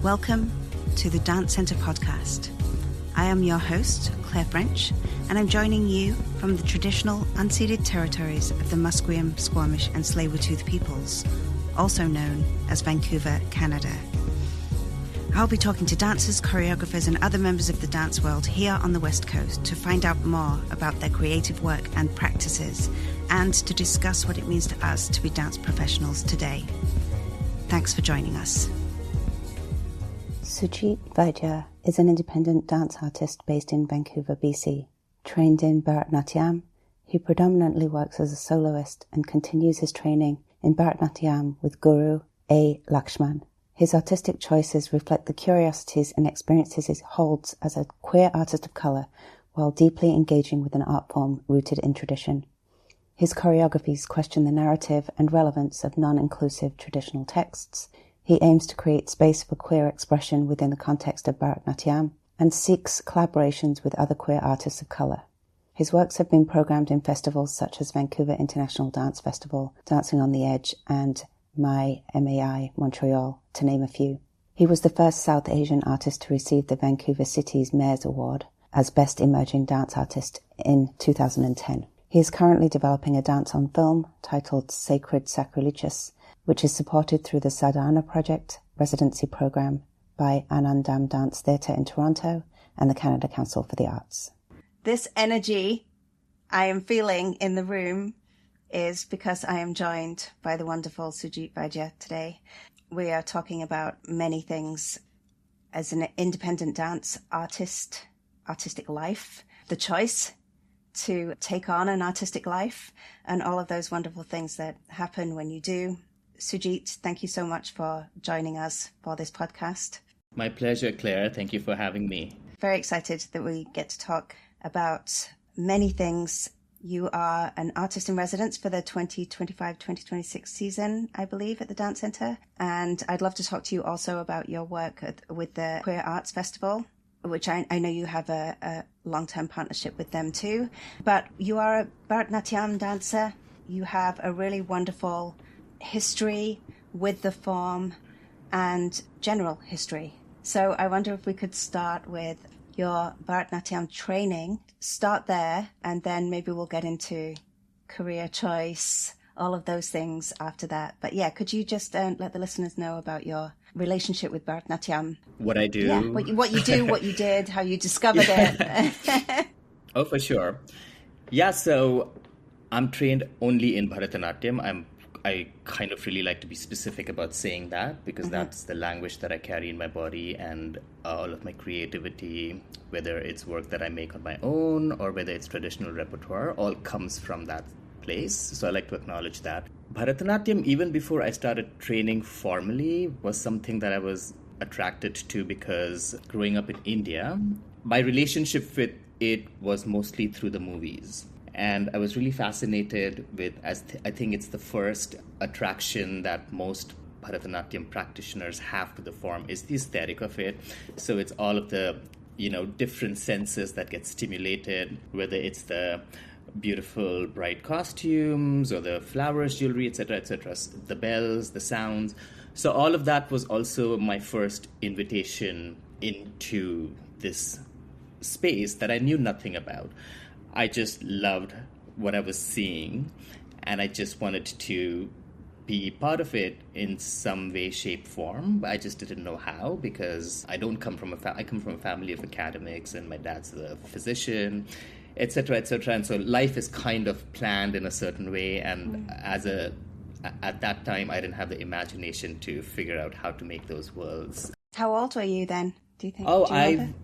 Welcome to the Dance Centre podcast. I am your host, Claire French, and I'm joining you from the traditional unceded territories of the Musqueam, Squamish and Tsleil-Waututh peoples, also known as Vancouver, Canada. I'll be talking to dancers, choreographers and other members of the dance world here on the West Coast to find out more about their creative work and practices and to discuss what it means to us to be dance professionals today. Thanks for joining us. Sujit Vaidya is an independent dance artist based in Vancouver, BC. Trained in Bharatanatyam, he predominantly works as a soloist and continues his training in Bharatanatyam with Guru A. Lakshman. His artistic choices reflect the curiosities and experiences he holds as a queer artist of colour while deeply engaging with an art form rooted in tradition. His choreographies question the narrative and relevance of non-inclusive traditional texts. He aims to create space for queer expression within the context of Bharatanatyam and seeks collaborations with other queer artists of colour. His works have been programmed in festivals such as Vancouver International Dance Festival, Dancing on the Edge and MAI Montreal, to name a few. He was the first South Asian artist to receive the Vancouver City's Mayor's Award as Best Emerging Dance Artist in 2010. He is currently developing a dance on film titled Sacred Sacrilegious, which is supported through the Sadhana Project residency program by Anandam Dance Theatre in Toronto and the Canada Council for the Arts. This energy I am feeling in the room is because I am joined by the wonderful Sujit Vaidya today. We are talking about many things as an independent dance artist, artistic life, the choice to take on an artistic life, and all of those wonderful things that happen when you do. Sujit, thank you so much for joining us for this podcast. My pleasure, Claire. Thank you for having me. Very excited that we get to talk about many things. You are an artist in residence for the 2025-2026 season, I believe, at the Dance Centre. And I'd love to talk to you also about your work with the Queer Arts Festival, which I know you have a long-term partnership with them too. But you are a Bharatanatyam dancer. You have a really wonderful history with the form and general history. So I wonder if we could start with your Bharatanatyam training, start there, and then maybe we'll get into career choice, all of those things after that. But yeah, could you just let the listeners know about your relationship with Bharatanatyam? What I do? Yeah, what you do, what you did, how you discovered it. Oh, for sure. Yeah, so I'm trained only in Bharatanatyam. I kind of really like to be specific about saying that because that's the language that I carry in my body, and all of my creativity, whether it's work that I make on my own or whether it's traditional repertoire, all comes from that place. So I like to acknowledge that. Bharatanatyam, even before I started training formally, was something that I was attracted to because growing up in India, my relationship with it was mostly through the movies. And I was really fascinated with, I think it's the first attraction that most Bharatanatyam practitioners have to the form is the aesthetic of it. So it's all of the, different senses that get stimulated, whether it's the beautiful bright costumes or the flowers, jewelry, etc., the bells, the sounds. So all of that was also my first invitation into this space that I knew nothing about. I just loved what I was seeing, and I just wanted to be part of it in some way, shape, form. I just didn't know how because I don't come from I come from a family of academics, and my dad's a physician, etc., etc. And so life is kind of planned in a certain way, and at that time, I didn't have the imagination to figure out how to make those worlds. How old were you then? Do you think?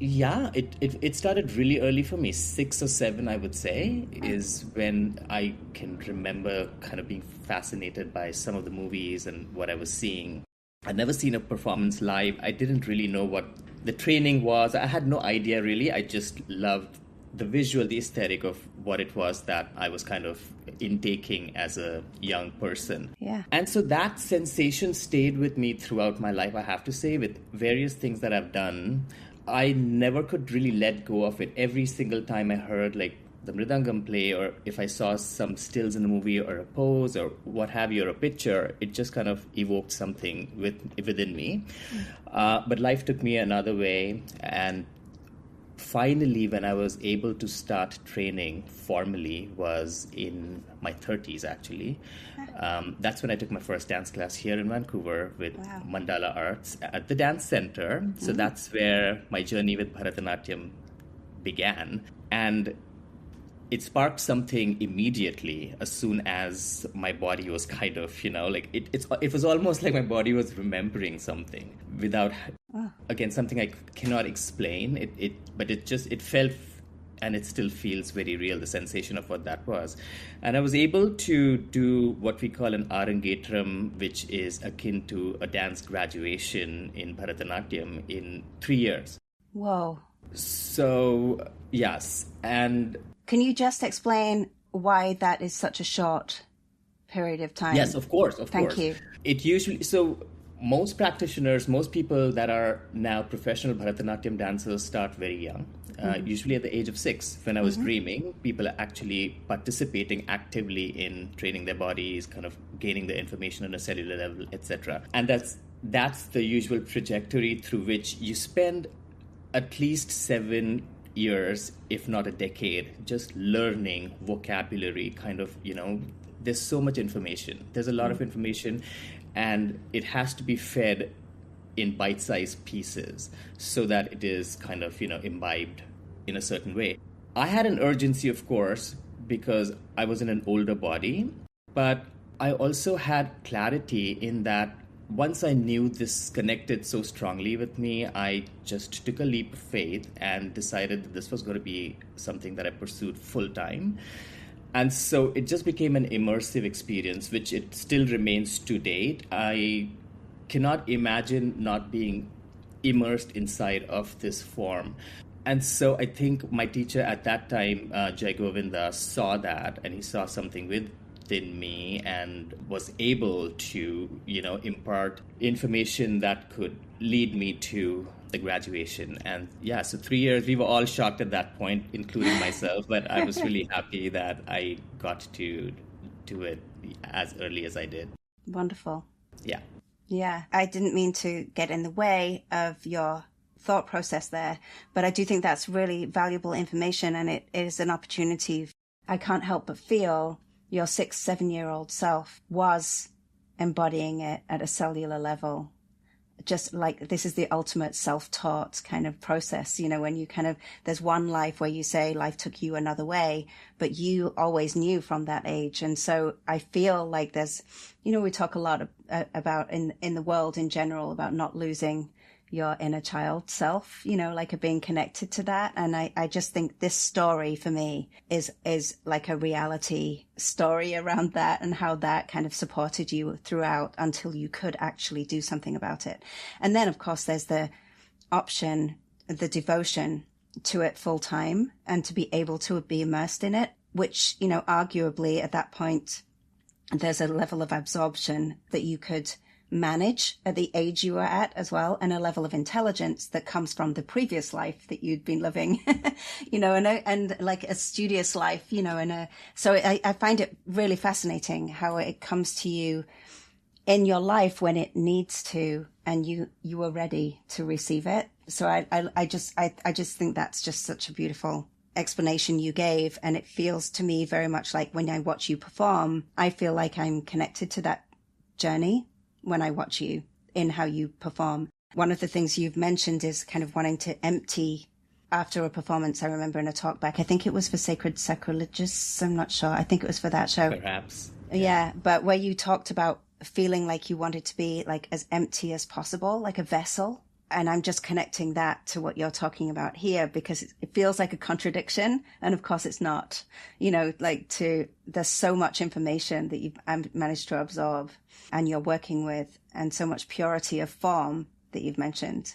Yeah, it started really early for me. 6 or 7, I would say, is when I can remember kind of being fascinated by some of the movies and what I was seeing. I'd never seen a performance live. I didn't really know what the training was. I had no idea, really. I just loved the visual, the aesthetic of what it was that I was kind of intaking as a young person. Yeah. And so that sensation stayed with me throughout my life, I have to say, with various things that I've done. I never could really let go of it. Every single time I heard like the mridangam play, or if I saw some stills in the movie or a pose or what have you, or a picture, it just kind of evoked something within me. But life took me another way, and finally, when I was able to start training formally was in my 30s, actually. That's when I took my first dance class here in Vancouver with Mandala Arts at the Dance Center. So that's where my journey with Bharatanatyam began. And it sparked something immediately as soon as my body was kind of, like it was almost like my body was remembering something without, again, something I cannot explain. But it felt, and it still feels very real, the sensation of what that was. And I was able to do what we call an Arangetram, which is akin to a dance graduation in Bharatanatyam in 3 years. Whoa. So, yes. And can you just explain why that is such a short period of time? Yes, of course. Thank you. It usually, so most practitioners, most people that are now professional Bharatanatyam dancers start very young, usually at the age of 6. When I was dreaming, people are actually participating actively in training their bodies, kind of gaining the information on a cellular level, etc. And that's the usual trajectory through which you spend at least 7 years, if not a decade, just learning vocabulary, kind of, there's so much information. There's a lot of information, and it has to be fed in bite-sized pieces so that it is kind of, imbibed in a certain way. I had an urgency, of course, because I was in an older body, but I also had clarity in that once I knew this connected so strongly with me, I just took a leap of faith and decided that this was going to be something that I pursued full time. And so it just became an immersive experience, which it still remains to date. I cannot imagine not being immersed inside of this form. And so I think my teacher at that time, Jai Govinda, saw that, and he saw something within me and was able to, impart information that could lead me to the graduation. And so 3 years, we were all shocked at that point, including myself, but I was really happy that I got to do it as early as I did. Wonderful. Yeah. Yeah, I didn't mean to get in the way of your thought process there, but I do think that's really valuable information, and it is an opportunity. I can't help but feel your 6-7-year-old self was embodying it at a cellular level. Just like this is the ultimate self-taught kind of process, when you there's one life where you say life took you another way, but you always knew from that age. And so I feel like there's, we talk a lot about in the world in general about not losing your inner child self, like being connected to that. And I just think this story for me is like a reality story around that, and how that kind of supported you throughout until you could actually do something about it. And then, of course, there's the option, the devotion to it full time, and to be able to be immersed in it, which, arguably at that point, there's a level of absorption that you could manage at the age you were at as well, and a level of intelligence that comes from the previous life that you'd been living, and like a studious life, so I find it really fascinating how it comes to you in your life when it needs to, and you were ready to receive it. So I just think that's just such a beautiful explanation you gave. And it feels to me very much like when I watch you perform, I feel like I'm connected to that journey when I watch you in how you perform. One of the things you've mentioned is kind of wanting to empty after a performance. I remember in a talk back, I think it was for Sacred Sacrilegious, I'm not sure. I think it was for that show. Perhaps. Yeah, but where you talked about feeling like you wanted to be like as empty as possible, like a vessel. And I'm just connecting that to what you're talking about here, because it feels like a contradiction. And of course it's not, there's so much information that you've managed to absorb and you're working with, and so much purity of form that you've mentioned.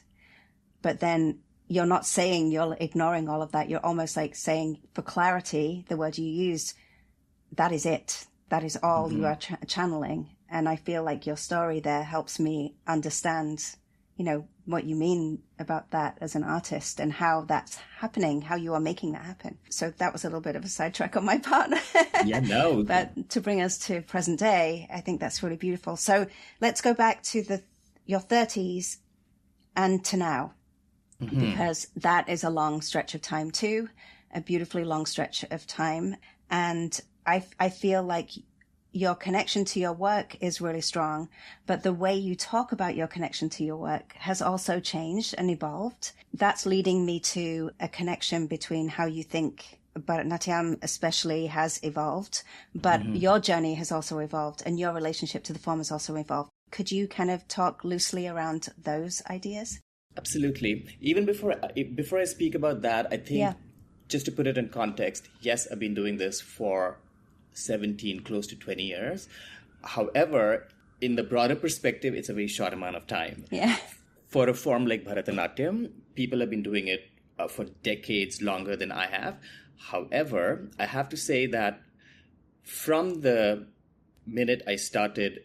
But then you're not saying you're ignoring all of that. You're almost like saying, for clarity, the word you used, that is it. That is all you are channeling. And I feel like your story there helps me understand, what you mean about that as an artist and how that's happening, how you are making that happen. So that was a little bit of a sidetrack on my part. Yeah, no. But to bring us to present day, I think that's really beautiful. So let's go back to your 30s and to now, because that is a long stretch of time too, a beautifully long stretch of time. And I feel like your connection to your work is really strong, but the way you talk about your connection to your work has also changed and evolved. That's leading me to a connection between how you think Bharatanatyam especially has evolved, but your journey has also evolved and your relationship to the form has also evolved. Could you kind of talk loosely around those ideas? Absolutely. Even before I speak about that, I think just to put it in context, yes, I've been doing this for 17, close to 20 years. However, in the broader perspective, it's a very short amount of time. Yeah. For a form like Bharatanatyam, people have been doing it for decades longer than I have. However, I have to say that from the minute I started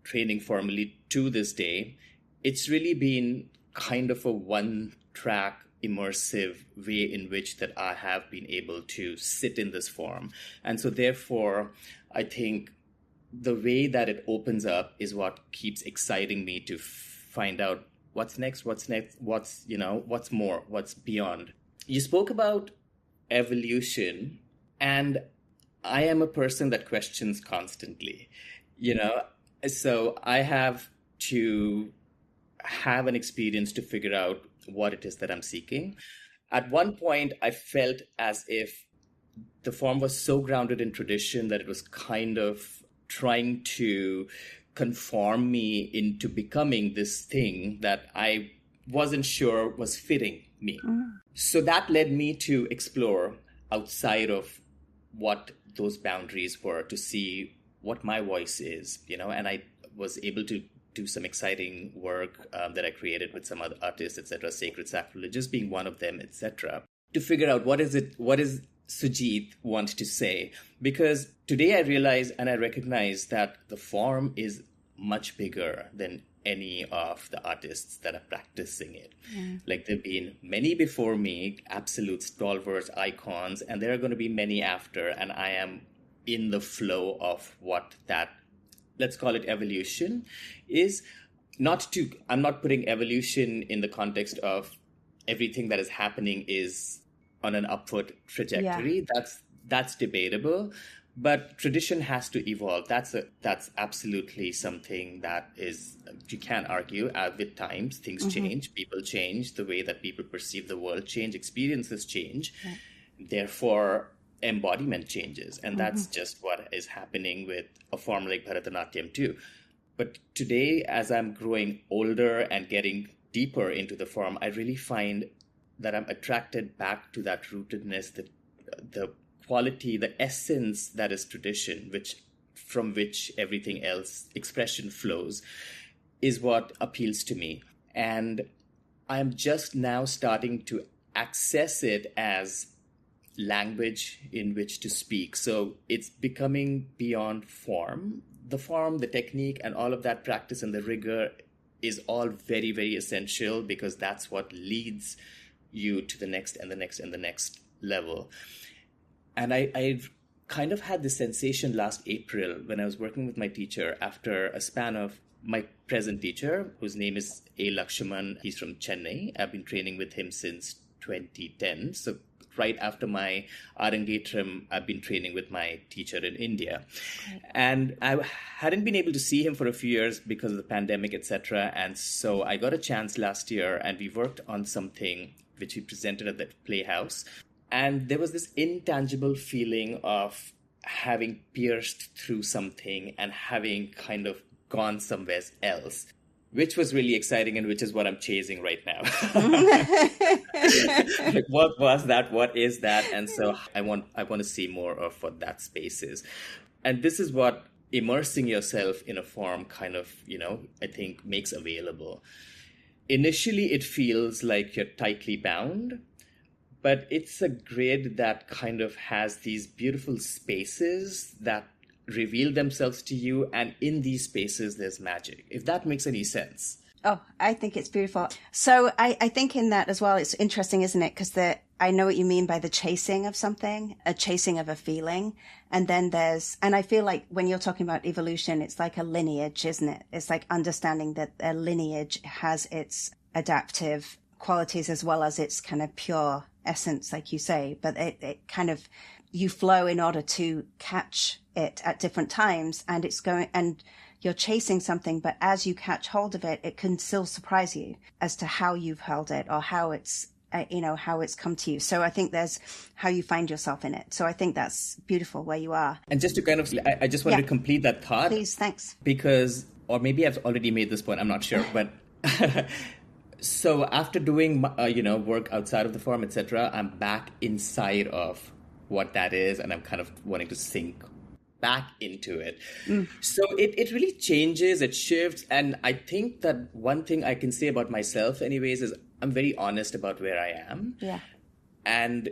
training formally to this day, it's really been kind of a one-track immersive way in which that I have been able to sit in this form. And so therefore, I think the way that it opens up is what keeps exciting me to find out what's next, what's more, what's beyond. You spoke about evolution, and I am a person that questions constantly, so I have to have an experience to figure out what it is that I'm seeking. At one point, I felt as if the form was so grounded in tradition that it was kind of trying to conform me into becoming this thing that I wasn't sure was fitting me. So that led me to explore outside of what those boundaries were to see what my voice is, and I was able to do some exciting work that I created with some other artists, etc., sacred sacrilegious being one of them, etc., to figure out what does Sujit want to say? Because today I realize and I recognize that the form is much bigger than any of the artists that are practicing it. Like there've been many before me, absolute stalwarts, icons, and there are going to be many after, and I am in the flow of what that, let's call it evolution, is. I'm not putting evolution in the context of everything that is happening is on an upward trajectory. That's debatable, but tradition has to evolve. That's absolutely something that is, you can't argue. With times, things change, people change, the way that people perceive the world change, experiences change. Therefore, embodiment changes, and that's just what is happening with a form like Bharatanatyam too. But today, as I'm growing older and getting deeper into the form, I really find that I'm attracted back to that rootedness, the quality, the essence that is tradition, from which everything else, expression flows, is what appeals to me. And I'm just now starting to access it as language in which to speak. So it's becoming beyond form. The form, the technique, and all of that practice and the rigor is all very, very essential, because that's what leads you to the next and the next and the next level. And I've kind of had this sensation last April when I was working with my teacher after a span of my present teacher, whose name is A. Lakshman. He's from Chennai. I've been training with him since 2010. So right after my Arangetram, I've been training with my teacher in India. Right. And I hadn't been able to see him for a few years because of the pandemic, etc. And so I got a chance last year, and we worked on something which we presented at the Playhouse. And there was this intangible feeling of having pierced through something and having kind of gone somewhere else, which was really exciting, and which is what I'm chasing right now. Like, what was that? What is that? And so I want to see more of what that space is. And this is what immersing yourself in a form kind of, I think makes available. Initially, it feels like you're tightly bound, but it's a grid that kind of has these beautiful spaces that reveal themselves to you. And in these spaces, there's magic, if that makes any sense. Oh, I think it's beautiful. So I think in that as well, it's interesting, isn't it? Because I know what you mean by the chasing of something, a chasing of a feeling. And then and I feel like when you're talking about evolution, it's like a lineage, isn't it? It's like understanding that a lineage has its adaptive qualities as well as its kind of pure essence, like you say. But it kind of, you flow in order to catch it at different times, and you're chasing something, but as you catch hold of it, it can still surprise you as to how you've held it or how it's, how it's come to you. So I think there's how you find yourself in it. So I think that's beautiful where you are. And just to kind of, I just wanted to complete that thought. Please, thanks. Because, or maybe I've already made this point, I'm not sure, but so after doing, work outside of the form, etc., I'm back inside of what that is, and I'm kind of wanting to sink back into it. So it really changes, it shifts. And I think that one thing I can say about myself anyways is I'm very honest about where I am. Yeah. And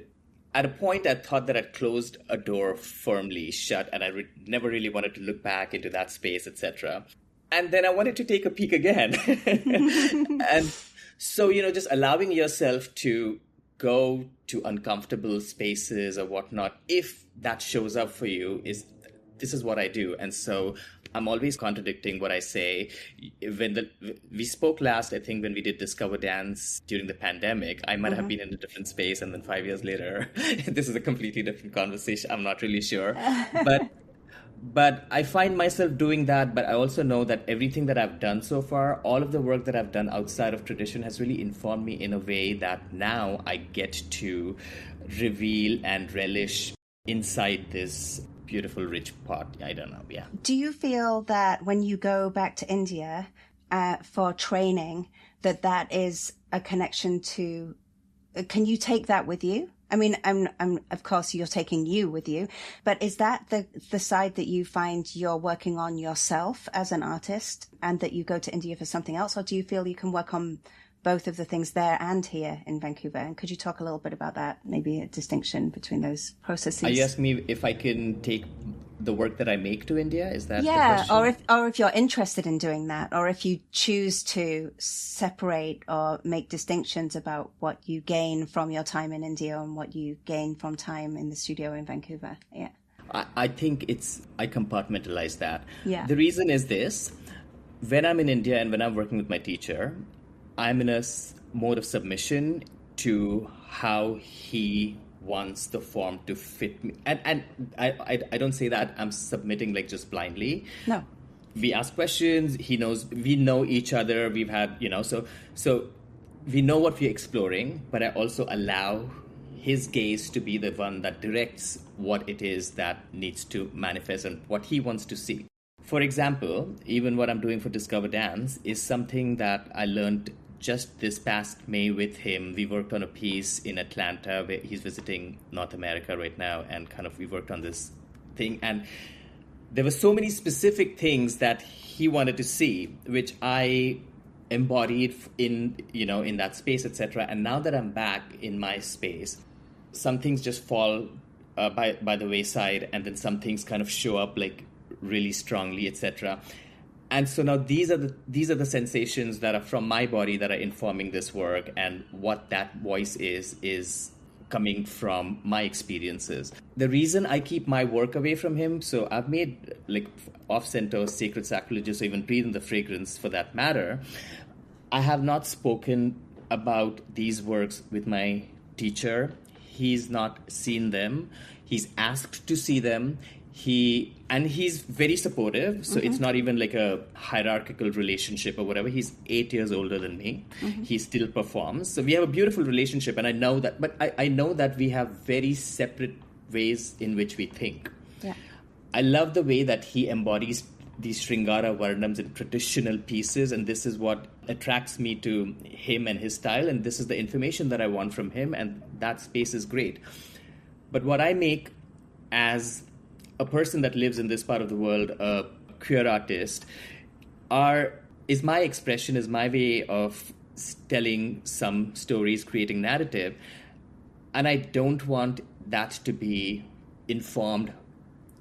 at a point I thought that I'd closed a door firmly shut, and I never really wanted to look back into that space, etc. And then I wanted to take a peek again. And so, just allowing yourself to go to uncomfortable spaces or whatnot, if that shows up for you, this is what I do. And so I'm always contradicting what I say. We spoke last, I think, when we did Discover Dance during the pandemic, I might have been in a different space, and then 5 years later, this is a completely different conversation. I'm not really sure. But I find myself doing that, but I also know that everything that I've done so far, all of the work that I've done outside of tradition has really informed me in a way that now I get to reveal and relish inside this beautiful, rich pot. I don't know. Yeah. Do you feel that when you go back to India for training, that is a connection to, can you take that with you? I mean, I'm of course you're taking you with you, but is that the side that you find you're working on yourself as an artist, and that you go to India for something else? Or do you feel you can work on both of the things there and here in Vancouver? And could you talk a little bit about that, maybe a distinction between those processes? You asked me if I can take the work that I make to India? Is that the question? or if you're interested in doing that, or if you choose to separate or make distinctions about what you gain from your time in India and what you gain from time in the studio in Vancouver. Yeah. I think I compartmentalize that. Yeah. The reason is this: when I'm in India and when I'm working with my teacher, I'm in a mode of submission to how he wants the form to fit me. And I don't say that I'm submitting like just blindly. No. We ask questions, he knows, we know each other, we've had, so we know what we're exploring, but I also allow his gaze to be the one that directs what it is that needs to manifest and what he wants to see. For example, even what I'm doing for Discover Dance is something that I learned just this past May with him. We worked on a piece in Atlanta where he's visiting North America right now, and we worked on this thing. And there were so many specific things that he wanted to see, which I embodied in that space, etc. And now that I'm back in my space, some things just fall by the wayside, and then some things kind of show up like really strongly, etc. And so now these are the sensations that are from my body that are informing this work, and what that voice is coming from my experiences. The reason I keep my work away from him, so I've made like off-center, sacred sacrilegious, or even Breathe in the Fragrance for that matter. I have not spoken about these works with my teacher. He's not seen them. He's asked to see them. He's very supportive, so it's not even like a hierarchical relationship or whatever. He's 8 years older than me. He still performs, so we have a beautiful relationship, and I know that. But I know that we have very separate ways in which we think. Yeah. I love the way that he embodies these Sringara Varnams in traditional pieces, and this is what attracts me to him and his style, and this is the information that I want from him, and that space is great. But what I make as a person that lives in this part of the world, a queer artist, is my expression, is my way of telling some stories, creating narrative. And I don't want that to be informed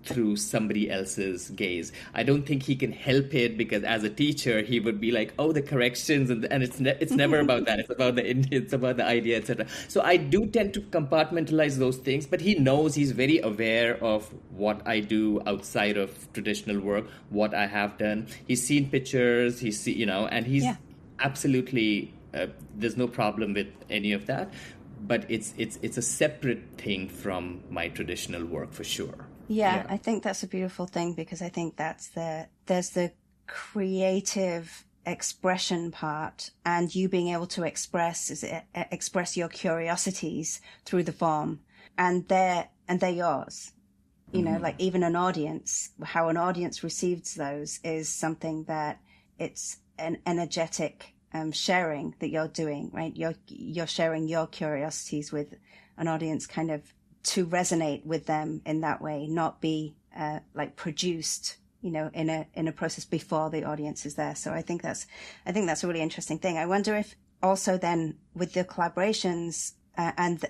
through somebody else's gaze. I don't think he can help it, because as a teacher he would be like, oh, the corrections, and it's never about that. It's about the idea, etc. So I do tend to compartmentalize those things, but he knows, he's very aware of what I do outside of traditional work, what I have done. He's seen pictures, and he's absolutely there's no problem with any of that. But it's a separate thing from my traditional work for sure. Yeah, I think that's a beautiful thing, because I think there's the creative expression part, and you being able to express your curiosities through the form, and they're yours. You know, like even an audience, how an audience receives those is something that it's an energetic sharing that you're doing, right? You're sharing your curiosities with an audience, kind of to resonate with them in that way, not be like produced, in a process before the audience is there. So I think that's a really interesting thing. I wonder if also then with the collaborations and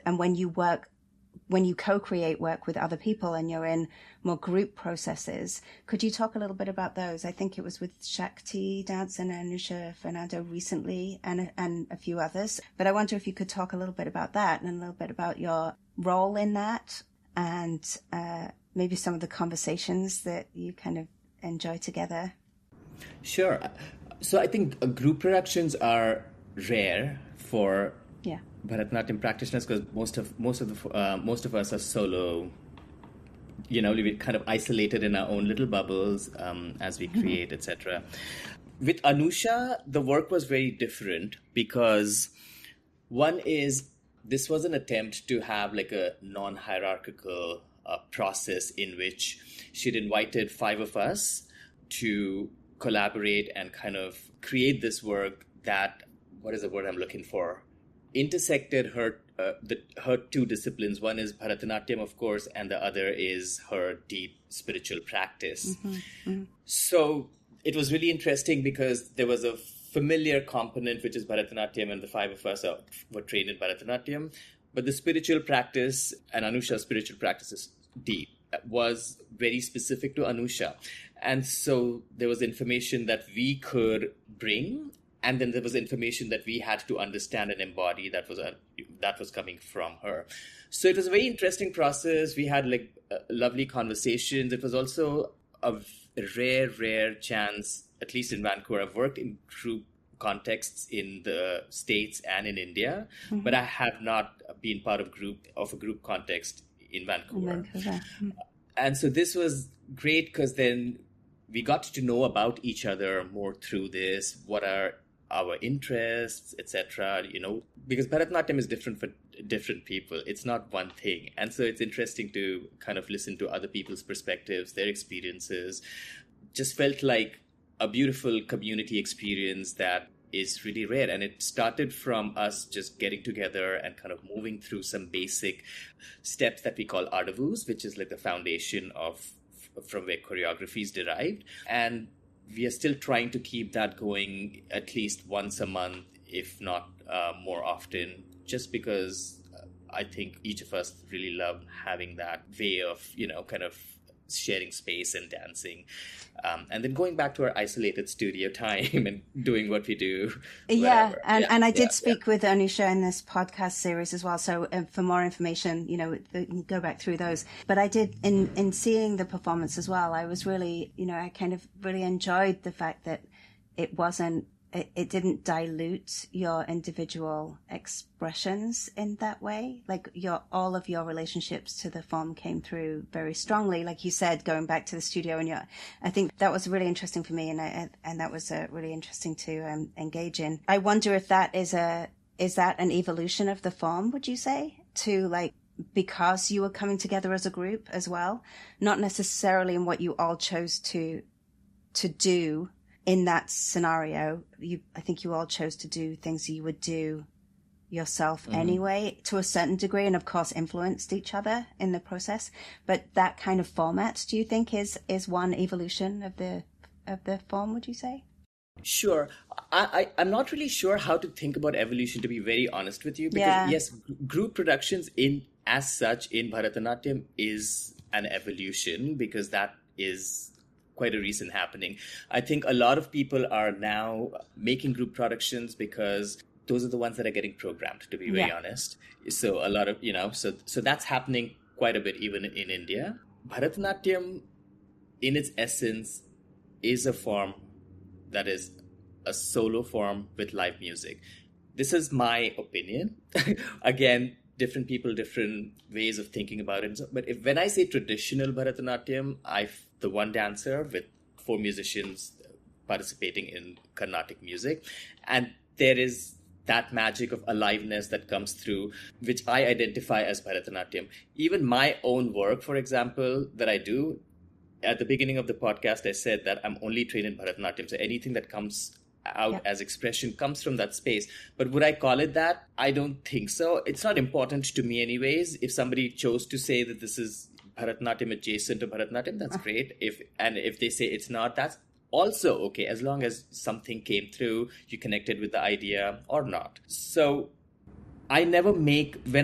when you co-create work with other people and you're in more group processes, could you talk a little bit about those? I think it was with Shakti Dance and Anusha Fernando recently and a few others. But I wonder if you could talk a little bit about that and a little bit about your role in that, and maybe some of the conversations that you kind of enjoy together. Sure. So I think group productions are rare for Bharatanatyam practitioners, because most of us are solo. We're kind of isolated in our own little bubbles as we create, etc. With Anusha, the work was very different, because one is, this was an attempt to have like a non-hierarchical process in which she'd invited 5 of us to collaborate and kind of create this work that, what is the word I'm looking for, intersected her 2 disciplines. One is Bharatanatyam, of course, and the other is her deep spiritual practice. So it was really interesting, because there was a familiar component, which is Bharatanatyam, and the 5 of us were trained in Bharatanatyam. But the spiritual practice, and Anusha's spiritual practice is deep, was very specific to Anusha. And so there was information that we could bring, and then there was information that we had to understand and embody that was coming from her. So it was a very interesting process. We had like lovely conversations. It was also a rare chance, at least in Vancouver. I've worked in group contexts in the States and in India, but I have not been part of a group context in Vancouver. And so this was great, because then we got to know about each other more through this. What are our interests, etc. Because Bharatanatyam is different for different people. It's not one thing. And so it's interesting to kind of listen to other people's perspectives, their experiences. Just felt like a beautiful community experience that is really rare. And it started from us just getting together and kind of moving through some basic steps that we call ardavus, which is like the foundation from where choreography is derived. And we are still trying to keep that going at least once a month, if not more often, just because I think each of us really love having that way of, kind of sharing space and dancing. And then going back to our isolated studio time and doing what we do. Yeah, and I did speak with Anusha in this podcast series as well. So for more information, go back through those. But I did, in seeing the performance as well, I was really, I kind of really enjoyed the fact that it didn't dilute your individual expressions in that way. Like all of your relationships to the form came through very strongly, like you said, going back to the studio. And I think that was really interesting for me, and that was really interesting to engage in. I wonder if that is that an evolution of the form? Would you say, to like, because you were coming together as a group as well, not necessarily in what you all chose to do. In that scenario, I think you all chose to do things you would do yourself anyway, to a certain degree, and of course influenced each other in the process. But that kind of format, do you think is one evolution of the form, would you say? Sure. I'm not really sure how to think about evolution, to be very honest with you, because yes, group productions as such in Bharatanatyam is an evolution, because that is quite a recent happening. I think a lot of people are now making group productions because those are the ones that are getting programmed, to be very honest. So a lot of, so that's happening quite a bit even in India. Bharatanatyam, in its essence, is a form that is a solo form with live music. This is my opinion. Again, different people, different ways of thinking about it. But when I say traditional Bharatanatyam, the one dancer with 4 musicians participating in Carnatic music. And there is that magic of aliveness that comes through, which I identify as Bharatanatyam. Even my own work, for example, that I do, at the beginning of the podcast, I said that I'm only trained in Bharatanatyam. So anything that comes out as expression comes from that space. But would I call it that? I don't think so. It's not important to me anyways. If somebody chose to say that this is Bharatanatyam adjacent to Bharatanatyam, that's great. If they say it's not, that's also okay, as long as something came through, you connected with the idea or not. So when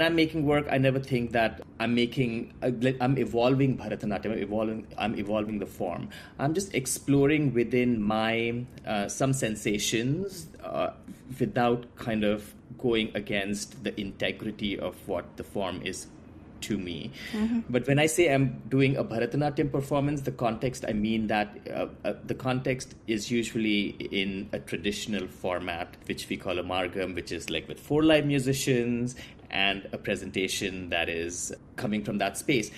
I'm making work, I never think that I'm evolving Bharatanatyam, I'm evolving the form. I'm just exploring within my some sensations without kind of going against the integrity of what the form is to me. But when I say I'm doing a Bharatanatyam performance, the context, I mean that the context is usually in a traditional format, which we call a margam, which is like with 4 live musicians and a presentation that is coming from that space.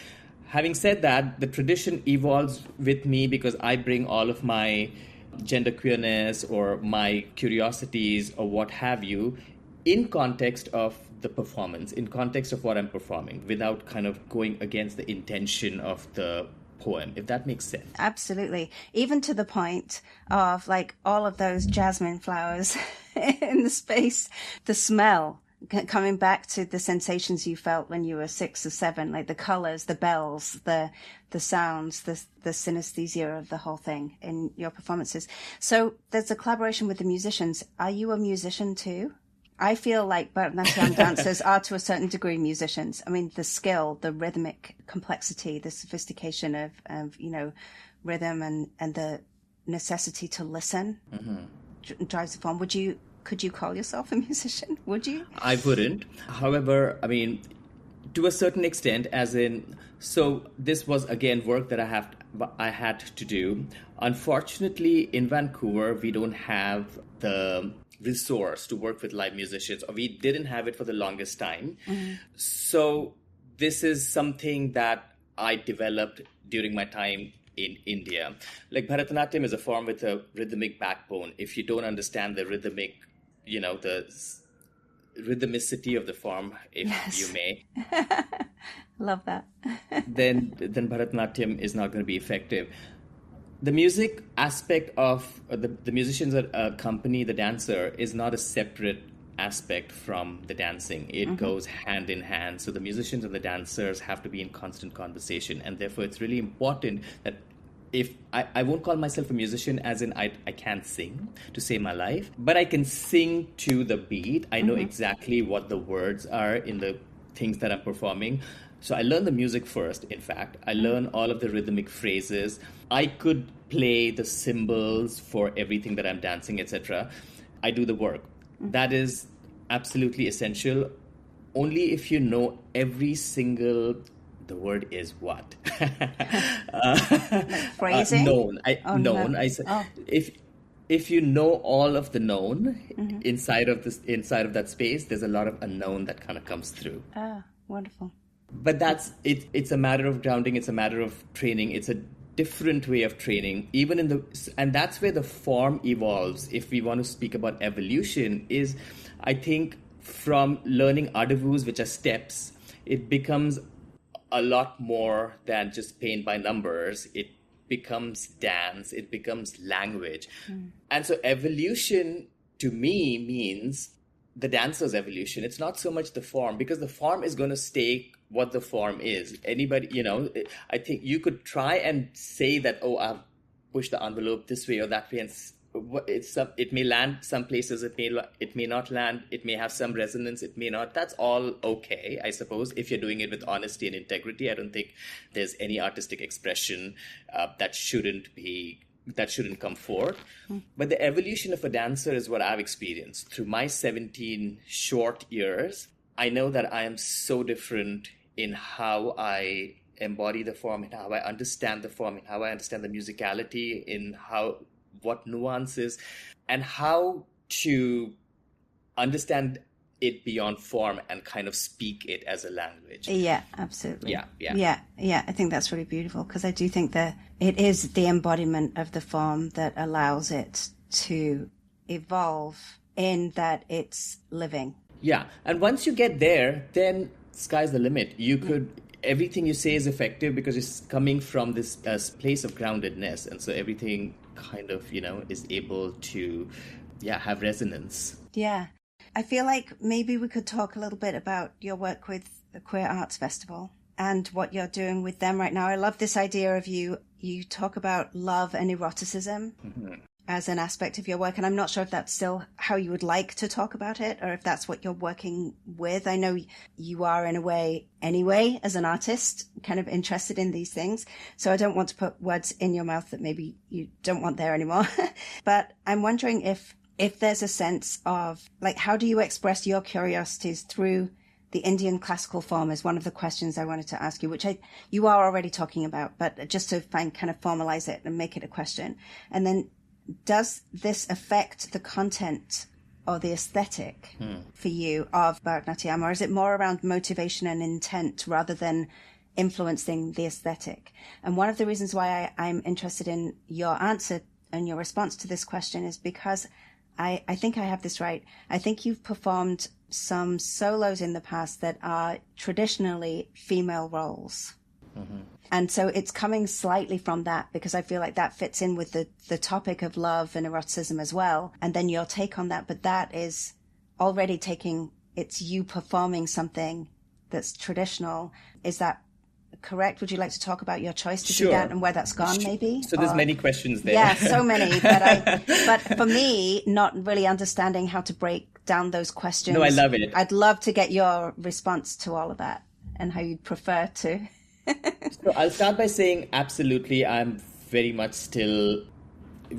Having said that, the tradition evolves with me because I bring all of my genderqueerness or my curiosities or what have you in context of the performance, in context of what I'm performing, without kind of going against the intention of the poem, if that makes sense. Absolutely. Even to the point of like all of those jasmine flowers in the space, the smell, coming back to the sensations you felt when you were 6 or 7, like the colors, the bells, the sounds, the synesthesia of the whole thing in your performances. So there's a collaboration with the musicians. Are you a musician too? I feel like Bharatanatyam dancers are to a certain degree musicians. I mean, the skill, the rhythmic complexity, the sophistication of rhythm and the necessity to listen drives the form. Could you call yourself a musician? Would you? I wouldn't. However, I mean, to a certain extent, so this was again work that I had to do. Unfortunately, in Vancouver, we don't have the resource to work with live musicians, or we didn't have it for the longest time. So this is something that I developed during my time in India. Like Bharatanatyam is a form with a rhythmic backbone. If you don't understand the rhythmic, the rhythmicity of the form, if you may. Love that. then Bharatanatyam is not going to be effective. The music aspect of the musicians that accompany the dancer is not a separate aspect from the dancing. It goes hand in hand. So the musicians and the dancers have to be in constant conversation. And therefore, it's really important that if I won't call myself a musician as in I can't sing to save my life, but I can sing to the beat. I know exactly what the words are in the things that I'm performing. So I learn the music first, in fact. I learn all of the rhythmic phrases. I could play the cymbals for everything that I'm dancing, etc. I do the work. That is absolutely essential. Only if you know every single... The word is what? Phrasing? Known. Known. If you know all of the known inside of that space, there's a lot of unknown that kind of comes through. Ah, wonderful. But that's it. It's a matter of grounding. It's a matter of training. It's a different way of training. And that's where the form evolves. If we want to speak about evolution, is I think from learning adavus, which are steps, it becomes a lot more than just paint by numbers. It becomes dance. It becomes language. And so evolution to me means the dancer's evolution. It's not so much the form, because the form is going to stay what the form is. Anybody, I think you could try and say that, I've pushed the envelope this way or that way, and it may land some places, it may not land, it may have some resonance, it may not. That's all okay, I suppose, if you're doing it with honesty and integrity. I don't think there's any artistic expression that shouldn't come forth. But the evolution of a dancer is what I've experienced through my 17 short years. I know that I am so different in how I embody the form, in how I understand the form, in how I understand the musicality, in what nuances, and how to understand it beyond form and kind of speak it as a language. Yeah, absolutely. Yeah. I think that's really beautiful, because I do think that it is the embodiment of the form that allows it to evolve in that it's living. Yeah. And once you get there, then sky's the limit. You could, everything you say is effective because it's coming from this place of groundedness. And so everything kind of, is able to, have resonance. Yeah. I feel like maybe we could talk a little bit about your work with the Queer Arts Festival and what you're doing with them right now. I love this idea of you talk about love and eroticism as an aspect of your work. And I'm not sure if that's still how you would like to talk about it, or if that's what you're working with. I know you are, in a way, anyway, as an artist, kind of interested in these things. So I don't want to put words in your mouth that maybe you don't want there anymore. But I'm wondering if there's a sense of, like, how do you express your curiosities through the Indian classical form is one of the questions I wanted to ask you, which you are already talking about, but just to kind of formalize it and make it a question. And then, does this affect the content or the aesthetic for you of Bharatanatyam, or is it more around motivation and intent rather than influencing the aesthetic? And one of the reasons why I'm interested in your answer and your response to this question is because I think I have this right. I think you've performed some solos in the past that are traditionally female roles. Mm-hmm. And so it's coming slightly from that, because I feel like that fits in with the topic of love and eroticism as well. And then your take on that, but that is already it's you performing something that's traditional. Is that correct? Would you like to talk about your choice to do that and where that's gone, maybe? So there's many questions there. Yeah, so many. But for me, not really understanding how to break down those questions. No, I love it. I'd love to get your response to all of that and how you'd prefer to. So I'll start by saying, absolutely, I'm very much still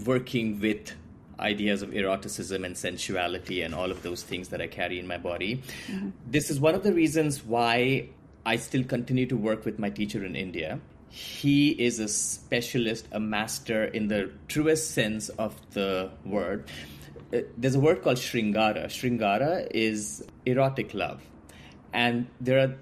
working with ideas of eroticism and sensuality and all of those things that I carry in my body. Mm-hmm. This is one of the reasons why I still continue to work with my teacher in India. He is a specialist, a master in the truest sense of the word. There's a word called Shringara. Shringara is erotic love. And there are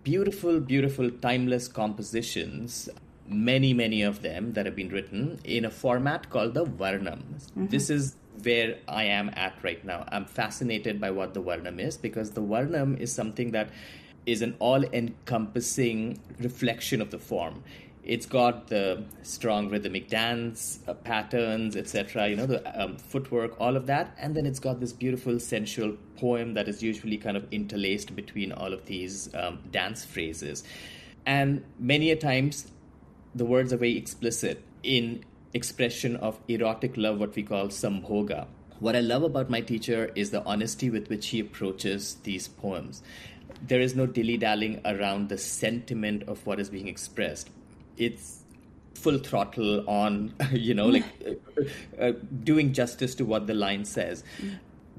beautiful, beautiful, timeless compositions, many, many of them that have been written in a format called the Varnam. Mm-hmm. This is where I am at right now. I'm fascinated by what the Varnam is, because the Varnam is something that is an all-encompassing reflection of the form. It's got the strong rhythmic dance, patterns, etc., the footwork, all of that. And then it's got this beautiful sensual poem that is usually kind of interlaced between all of these dance phrases. And many a times, the words are very explicit in expression of erotic love, what we call sambhoga. What I love about my teacher is the honesty with which he approaches these poems. There is no dilly-dallying around the sentiment of what is being expressed. It's full throttle on, doing justice to what the line says.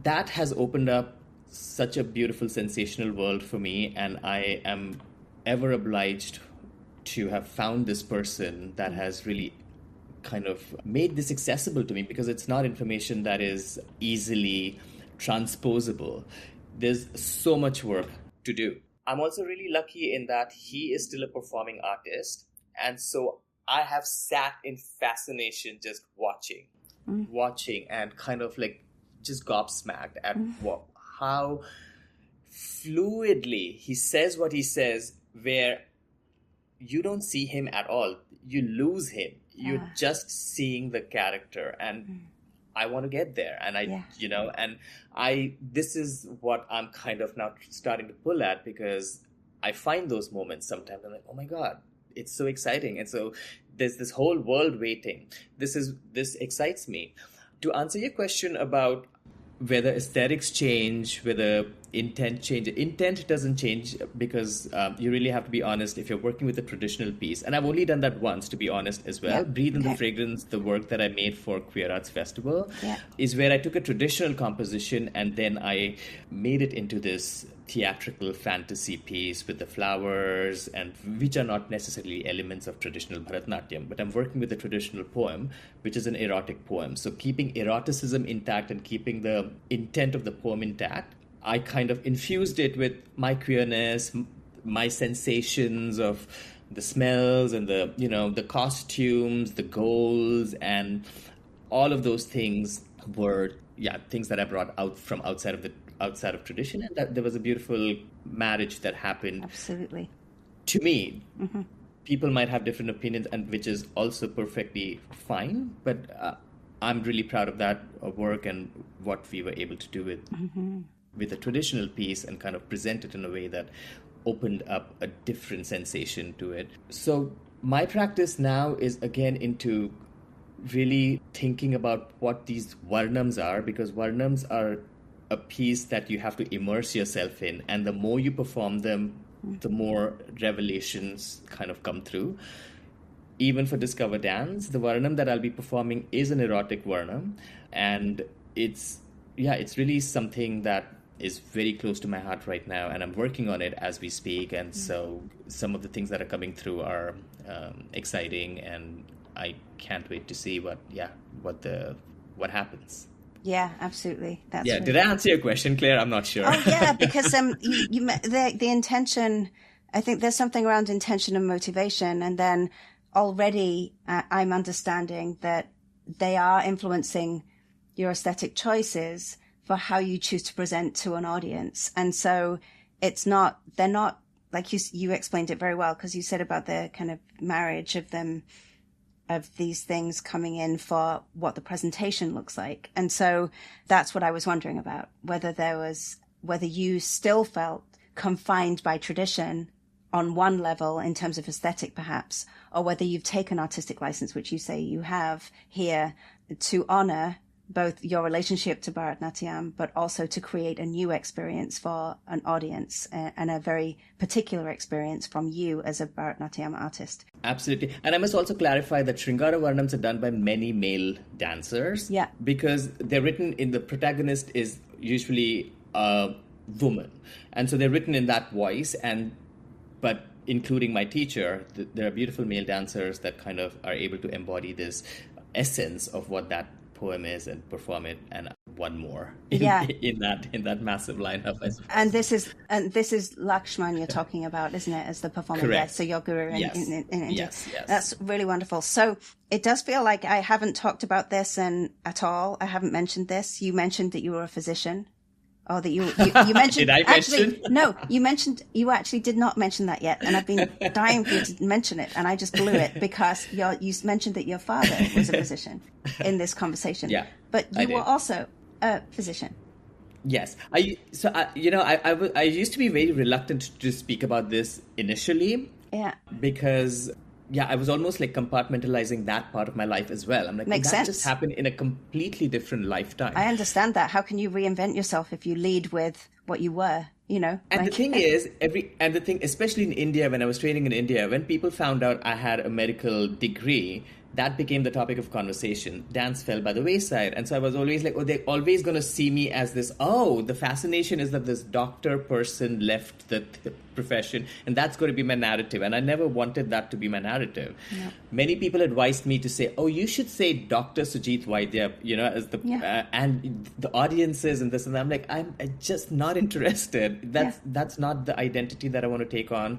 That has opened up such a beautiful, sensational world for me, and I am ever obliged to have found this person that has really kind of made this accessible to me, because it's not information that is easily transposable. There's so much work to do. I'm also really lucky in that he is still a performing artist. And so I have sat in fascination just watching and kind of like just gobsmacked at how fluidly he says what he says, where you don't see him at all. You lose him. You're just seeing the character. And I want to get there. And this is what I'm kind of now starting to pull at, because I find those moments sometimes. I'm like, oh my God, it's so exciting. And so there's this whole world waiting. This excites me. To answer your question about whether aesthetics change, whether intent change, intent doesn't change because you really have to be honest if you're working with a traditional piece. And I've only done that once, to be honest, as well. Yeah. Breathe in the Okay. Fragrance, the work that I made for Queer Arts Festival, Yeah. is where I took a traditional composition and then I made it into this theatrical fantasy piece with the flowers, and which are not necessarily elements of traditional Bharatanatyam, but I'm working with a traditional poem, which is an erotic poem. So keeping eroticism intact and keeping the intent of the poem intact, I kind of infused it with my queerness, my sensations of the smells and the, you know, the costumes, the goals, and all of those things were, yeah, things that I brought out from outside of tradition, and that there was a beautiful marriage that happened. Absolutely. To me, people might have different opinions, and which is also perfectly fine. But I'm really proud of that work and what we were able to do with a traditional piece and kind of present it in a way that opened up a different sensation to it. So my practice now is again into really thinking about what these varnams are, because varnams are a piece that you have to immerse yourself in, and the more you perform them, the more revelations kind of come through. Even for Discover Dance, the varnam that I'll be performing is an erotic varnam, and it's really something that is very close to my heart right now, and I'm working on it as we speak. And so some of the things that are coming through are exciting, and I can't wait to see what happens. Yeah, absolutely. That's really... Did I answer your question, Claire? I'm not sure. Oh, yeah, because the intention, I think there's something around intention and motivation. And then already I'm understanding that they are influencing your aesthetic choices for how you choose to present to an audience. And so they're not, like you explained it very well, because you said about the kind of marriage of them, of these things coming in for what the presentation looks like. And so that's what I was wondering about, whether you still felt confined by tradition on one level in terms of aesthetic perhaps, or whether you've taken artistic license, which you say you have here, to honor both your relationship to Bharatanatyam, but also to create a new experience for an audience and a very particular experience from you as a Bharatanatyam artist. Absolutely. And I must also clarify that Shringara Varnams are done by many male dancers. Yeah. Because they're written in, the protagonist is usually a woman. And so they're written in that voice, but including my teacher, there are beautiful male dancers that kind of are able to embody this essence of what that poem is and perform it, and one more in that massive lineup. And this is Lakshman you're talking about, isn't it, as the performer? Correct. Yes, so your guru in India. Yes. That's really wonderful. So it does feel like I haven't talked about this at all. I haven't mentioned this. You mentioned that you were a physician. Or that you mentioned. Did I mention? Actually, no, you actually did not mention that yet, and I've been dying for you to mention it, and I just blew it because you mentioned that your father was a physician in this conversation. Yeah, but you were also a physician. Yes, I used to be very reluctant to speak about this initially. Yeah, because. Yeah, I was almost like compartmentalizing that part of my life as well. I'm like, Makes sense. Just happened in a completely different lifetime. I understand that. How can you reinvent yourself if you lead with what you were, you know? And the thing is, especially in India, when I was training in India, when people found out I had a medical degree, that became the topic of conversation. Dance fell by the wayside. And so I was always like, they're always going to see me as this, the fascination is that this doctor person left the profession, and that's going to be my narrative. And I never wanted that to be my narrative. No. Many people advised me to say, you should say Dr. Sujit Vaidya, as the, and the audiences and this and that. I'm like, I'm just not interested. That's not the identity that I want to take on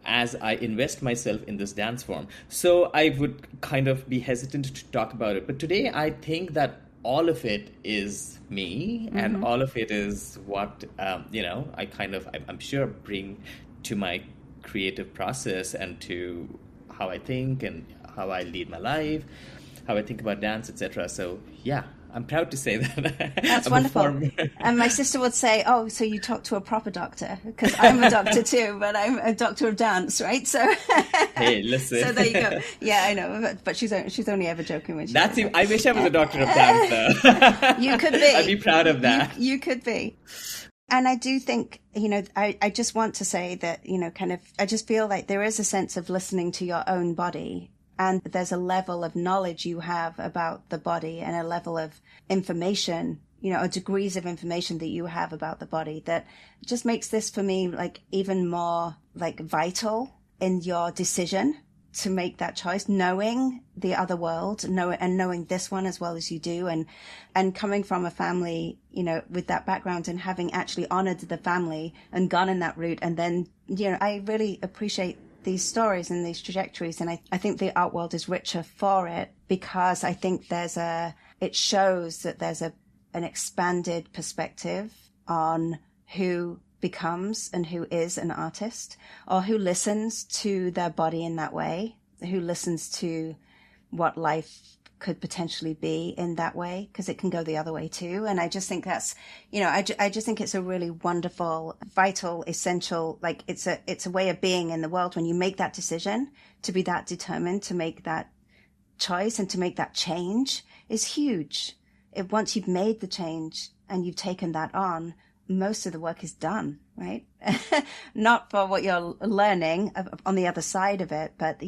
as I invest myself in this dance form. So I would kind of be hesitant to talk about it. But today I think that all of it is me, and all of it is what, I'm sure bring to my creative process and to how I think and how I lead my life, how I think about dance, etc. So yeah, I'm proud to say that. That's I'm wonderful. And my sister would say, "Oh, so you talk to a proper doctor?" Because I'm a doctor too, but I'm a doctor of dance, right? So, hey, listen. So there you go. Yeah, I know, but she's only ever joking when she. I wish I was a doctor of dance, though. You could be. I'd be proud of that. You could be. And I do think, I just want to say that, I just feel like there is a sense of listening to your own body. And there's a level of knowledge you have about the body and a level of information, or degrees of information that you have about the body that just makes this for me like even more like vital in your decision to make that choice, knowing the other world, knowing this one as well as you do, and coming from a family, with that background and having actually honored the family and gone in that route. And then, I really appreciate these stories and these trajectories. And I think the art world is richer for it because I think it shows that there's an expanded perspective on who becomes and who is an artist, or who listens to their body in that way, who listens to what life could potentially be in that way, because it can go the other way too. And I just think that's, I just think it's a really wonderful, vital, essential, like it's a way of being in the world when you make that decision to be that determined to make that choice and to make that change is huge. Once you've made the change and you've taken that on, most of the work is done, right? Not for what you're learning on the other side of it, but,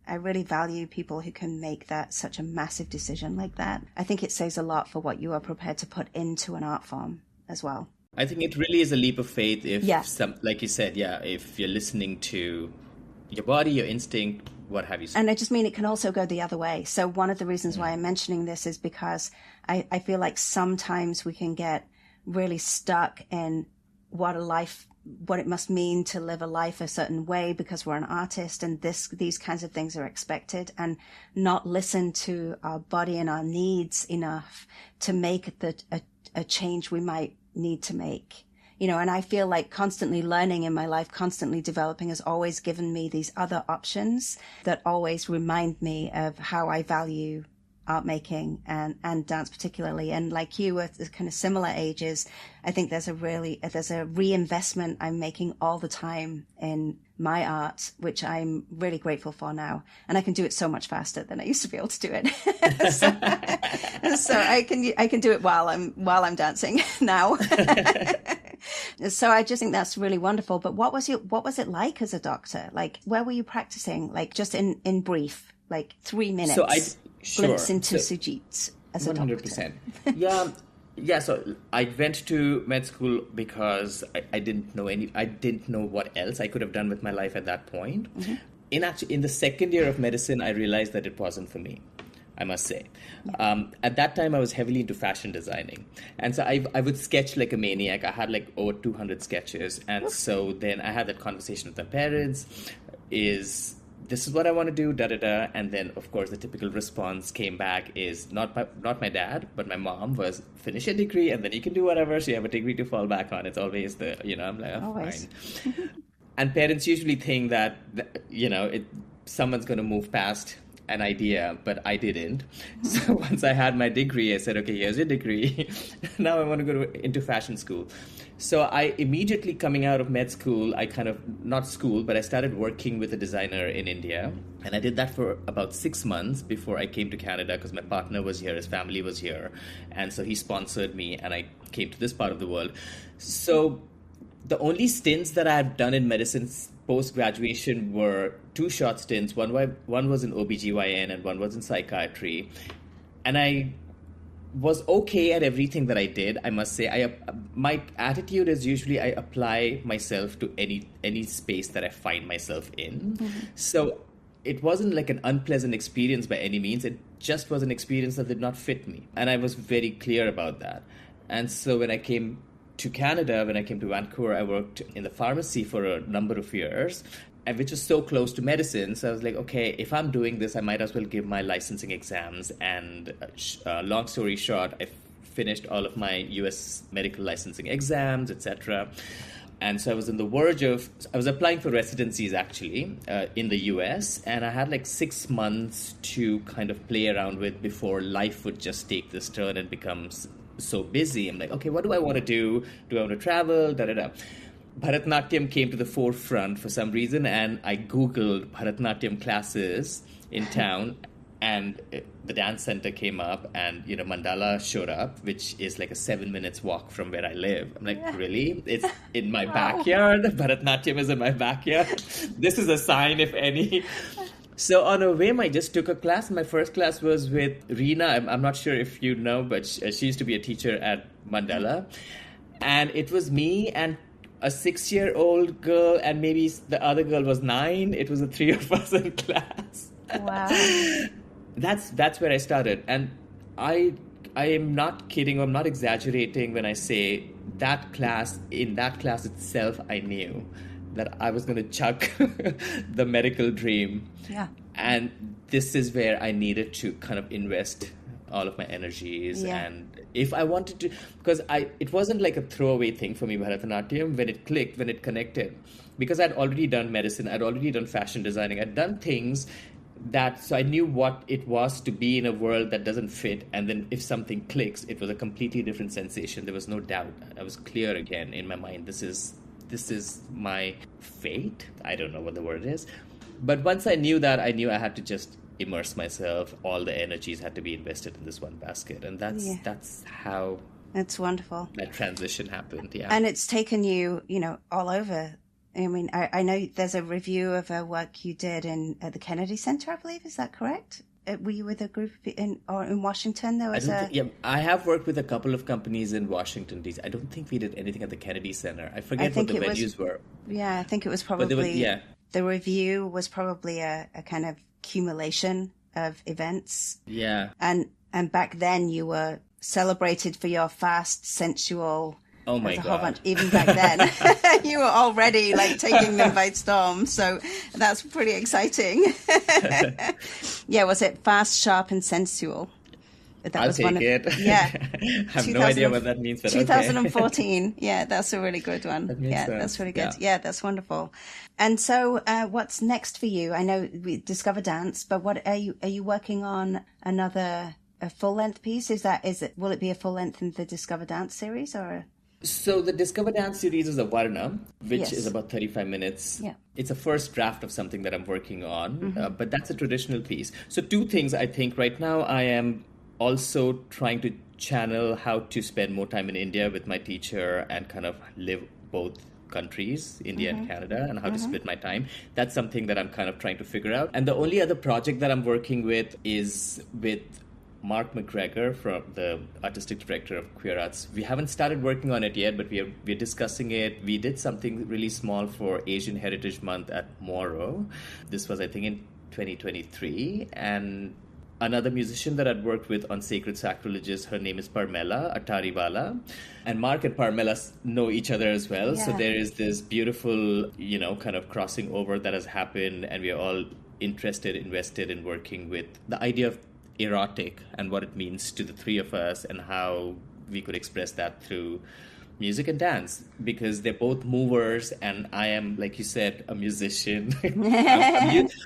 I really value people who can make that such a massive decision like that. I think it says a lot for what you are prepared to put into an art form as well. I think it really is a leap of faith if, like you said, if you're listening to your body, your instinct, what have you. And I just mean it can also go the other way. So one of the reasons why I'm mentioning this is because I feel like sometimes we can get really stuck in what it must mean to live a life a certain way because we're an artist and these kinds of things are expected, and not listen to our body and our needs enough to make a change we might need to make. And I feel like constantly learning in my life, constantly developing has always given me these other options that always remind me of how I value art making and dance particularly. And like you at kind of similar ages, I think there's a reinvestment I'm making all the time in my art, which I'm really grateful for now. And I can do it so much faster than I used to be able to do it. so I can do it while I'm dancing now. So I just think that's really wonderful. But what was it like as a doctor? Like, where were you practicing? Like, just in brief, like 3 minutes. So glimpse into Sujit as a 100%. Yeah. So I went to med school because I didn't know what else I could have done with my life at that point. Mm-hmm. In the second year of medicine, I realized that it wasn't for me, I must say. At that time, I was heavily into fashion designing. And so I would sketch like a maniac. I had like over 200 sketches. And so then I had that conversation with my parents, this is what I want to do, da-da-da. And then, of course, the typical response came back is not my dad, but my mom was, finish your degree and then you can do whatever. So you have a degree to fall back on. It's always I'm like, oh, fine. And parents usually think that, someone's going to move past an idea, but I didn't. So once I had my degree, I said, okay, here's your degree. Now I want to go into fashion school. So I immediately, coming out of med school, I started working with a designer in India. And I did that for about 6 months before I came to Canada because my partner was here, his family was here. And so he sponsored me and I came to this part of the world. So the only stints that I had done in medicine post-graduation were 2 short stints. One was in OBGYN and one was in psychiatry. And I was okay at everything that I did, I must say. My attitude is usually I apply myself to any space that I find myself in. Mm-hmm. So it wasn't like an unpleasant experience by any means. It just was an experience that did not fit me. And I was very clear about that. And so when I came to Canada, when I came to Vancouver, I worked in the pharmacy for a number of years, which is so close to medicine. So I was like, okay, if I'm doing this, I might as well give my licensing exams. And long story short, I finished all of my US medical licensing exams, etc. And so I was on the verge of, I was applying for residencies actually in the US, and I had like 6 months to kind of play around with before life would just take this turn and becomes so busy. I'm like, okay, what do I want to do? Do I want to travel? Da da da. Bharatanatyam came to the forefront for some reason, and I Googled Bharatanatyam classes in town, and the dance center came up, and Mandala showed up, which is like a 7 minutes walk from where I live. I'm like, really? It's in my backyard? Bharatanatyam is in my backyard? This is a sign, if any. So on a whim, I just took a class. My first class was with Reena. I'm not sure if you know, but she used to be a teacher at Mandala. And it was me and a 6-year-old girl, and maybe the other girl was 9. It was the 3 of us in class. Wow. That's where I started. And I am not kidding, I'm not exaggerating when I say that class, in that class itself, I knew that I was going to chuck the medical dream. Yeah. And this is where I needed to kind of invest all of my energies. Yeah. And if I wanted to, because it wasn't like a throwaway thing for me, Bharatanatyam, when it clicked, when it connected, because I'd already done medicine, I'd already done fashion designing, I'd done things so I knew what it was to be in a world that doesn't fit. And then if something clicks, it was a completely different sensation. There was no doubt. I was clear again in my mind. This is my fate. I don't know what the word is. But once I knew that, I knew I had to just immerse myself. All the energies had to be invested in this one basket. And that's how it's wonderful. That transition happened. Yeah. And it's taken you, all over. I mean, I know there's a review of a work you did at the Kennedy Center, I believe. Is that correct? Were you with a group in Washington? There was I have worked with a couple of companies in Washington, D.C. I don't think we did anything at the Kennedy Center. I forget what the venues were. Yeah, I think it was probably... The review was probably a kind of accumulation of events. Yeah. And back then you were celebrated for your fast, sensual... Oh my God. Even back then, you were already like taking them by storm. So that's pretty exciting. Yeah, was it fast, sharp, and sensual? I'll take it. Yeah. I have no idea what that means. But 2014. Okay. Yeah, that's a really good one. That's really good. Yeah. Yeah, that's wonderful. And so what's next for you? I know we Discover Dance, but what are you working on a full-length piece? Will it be a full-length in the Discover Dance series or... So the Discover Dance series is a Varna, which is about 35 minutes. Yeah. It's a first draft of something that I'm working on, but that's a traditional piece. So 2 things, I think. Right now, I am also trying to channel how to spend more time in India with my teacher and kind of live both countries, India and Canada, and how to split my time. That's something that I'm kind of trying to figure out. And the only other project that I'm working with is with Mark McGregor, from the artistic director of Queer Arts. We haven't started working on it yet, but we're discussing it. We did something really small for Asian Heritage Month at Moro. This was, I think, in 2023. And another musician that I'd worked with on Sacred Sacrileges, her name is Parmela Attariwala. And Mark and Parmela know each other as well. Yeah. So there is this beautiful, kind of crossing over that has happened. And we are all invested in working with the idea of erotic and what it means to the 3 of us and how we could express that through music and dance, because they're both movers and I am, like you said, a musician.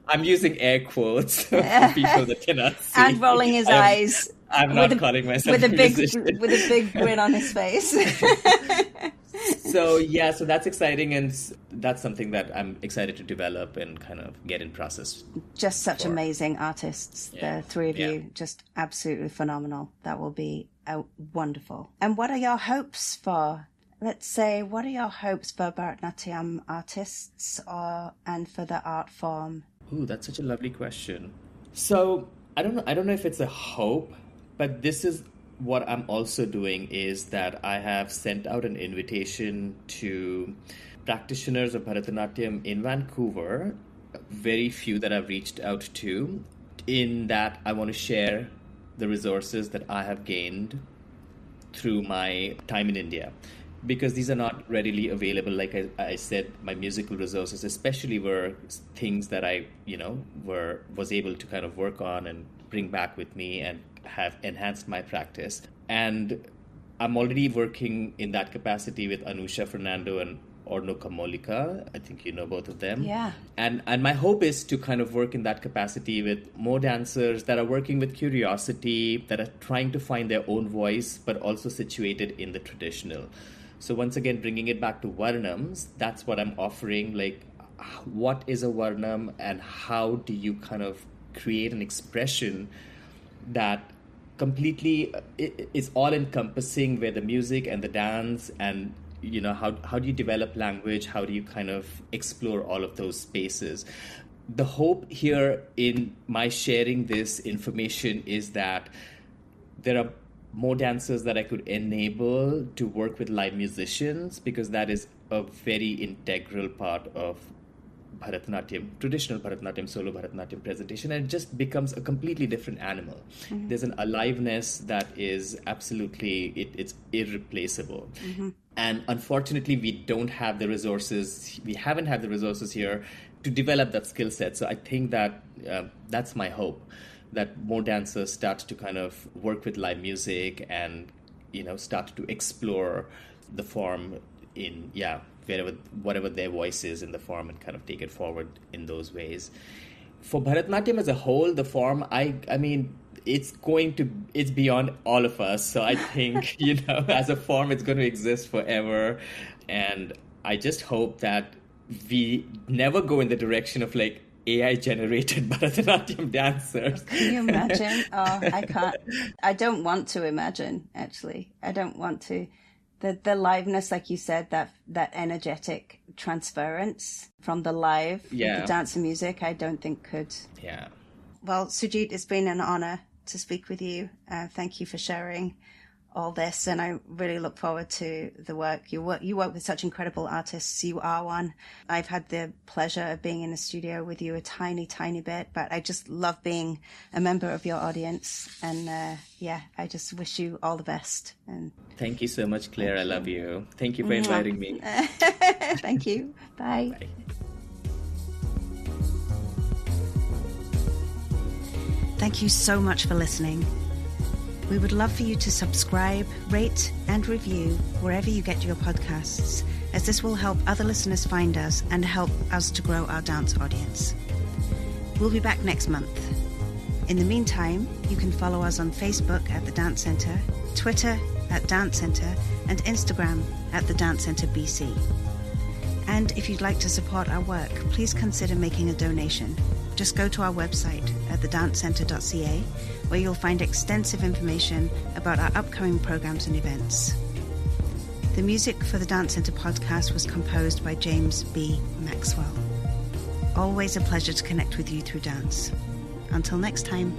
I'm using air quotes for people that cannot see. And rolling his eyes. I'm not calling myself with a musician. With a big grin on his face. So that's exciting, and that's something that I'm excited to develop and kind of get in process. Just such amazing artists, the 3 of you, just absolutely phenomenal. That will be wonderful. And what are your hopes for, Bharatanatyam artists and for the art form? Ooh, that's such a lovely question. So I don't know if it's a hope, but this is what I'm also doing is that I have sent out an invitation to practitioners of Bharatanatyam in Vancouver, very few that I've reached out to, in that I want to share the resources that I have gained through my time in India. Because these are not readily available. Like I said, my musical resources especially were things that I, was able to kind of work on and bring back with me and have enhanced my practice. And I'm already working in that capacity with Anusha, Fernando, and Orno Kamolika. I think you know both of them. Yeah. And my hope is to kind of work in that capacity with more dancers that are working with curiosity, that are trying to find their own voice, but also situated in the traditional. So once again, bringing it back to Varnams, that's what I'm offering. Like, what is a Varnam and how do you kind of create an expression that completely is all encompassing, where the music and the dance and, you know, how do you develop language? How do you kind of explore all of those spaces? The hope here in my sharing this information is that there are more dancers that I could enable to work with live musicians, because that is a very integral part of Bharatanatyam, traditional Bharatanatyam, solo Bharatanatyam presentation, and it just becomes a completely different animal. Mm-hmm. There's an aliveness that is absolutely, it's irreplaceable. Mm-hmm. And unfortunately, we don't have the resources, we haven't had the resources here to develop that skill set. So I think that that's my hope, that more dancers start to kind of work with live music and, you know, start to explore the form in, whatever their voice is in the form, and kind of take it forward in those ways. For Bharatanatyam as a whole, the form, I mean, it's beyond all of us. So I think, you know, as a form, it's going to exist forever. And I just hope that we never go in the direction of like AI-generated Bharatanatyam dancers. Can you imagine? Oh, I can't. I don't want to imagine, actually. I don't want to. The liveness, like you said, that energetic transference from the live, the dance and music, I don't think could. Yeah. Well, Sujit, it's been an honor to speak with you. Thank you for sharing all this, and I really look forward to the work. You work with such incredible artists. You are one. I've had the pleasure of being in the studio with you a tiny, tiny bit, but I just love being a member of your audience. And I just wish you all the best. And thank you so much, Claire. I love you. Thank you for inviting me. Thank you. Bye. Bye. Thank you so much for listening. We would love for you to subscribe, rate, and review wherever you get your podcasts, as this will help other listeners find us and help us to grow our dance audience. We'll be back next month. In the meantime, you can follow us on Facebook at The Dance Centre, Twitter at Dance Centre, and Instagram at The Dance Centre BC. And if you'd like to support our work, please consider making a donation. Just go to our website at thedancecentre.ca, where you'll find extensive information about our upcoming programs and events. The music for the Dance Centre podcast was composed by James B. Maxwell. Always a pleasure to connect with you through dance. Until next time.